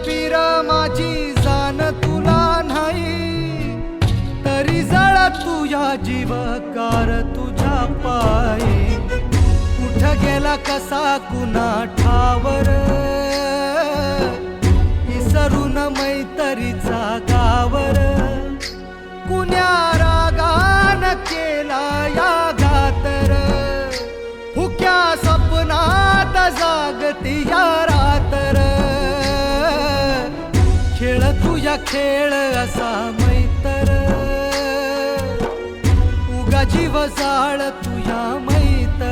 पीर माझी जाण तुला नाही, तरी जळ तुझ्या जीवकार तुझ्या पायी। कुठ गेला कसा कुणा ठावर, इसरून मैत्रीचा गावर। कुण्या रागान केला या घातर, हुक्या सपनात जागती या रातर। खेळ तुझ्या खेळ असा मैतर, उगा जीव जाळ तुझ्या मैतर।